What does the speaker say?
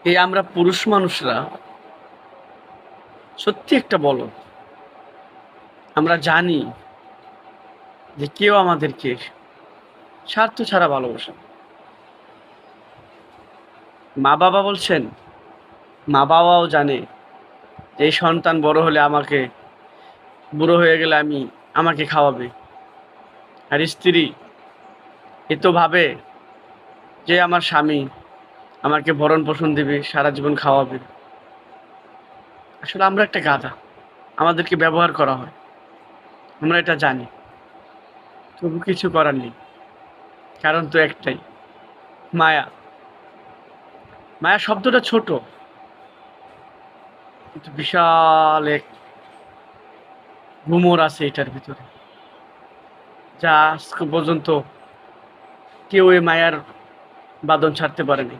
এই আমরা পুরুষ মানুষরা সত্যি একটা বলদ। আমরা জানি যে কেউ আমাদেরকে স্বার্থ ছাড়া ভালোবাসে না। মা বাবা বলছেন, মা বাবাও জানে যে এই সন্তান বড় হলে আমাকে, বুড়ো হয়ে গেলে আমাকে খাওয়াবে। আর স্ত্রী এ তো ভাবে যে আমার স্বামী আমাকে ভরণ পোষণ দিবে, সারা জীবন খাওয়াবে। আসলে আমরা একটা গাধা, আমাদেরকে ব্যবহার করা হয়, আমরা এটা জানি, তবু কিছু করার নেই। কারণ তো একটাই, মায়া। মায়া শব্দটা ছোট, কিন্তু বিশাল এক গুমর আছে এটার ভিতরে, যা আজ পর্যন্ত কেউ এই মায়ার বাঁধন ছাড়তে পারেনি।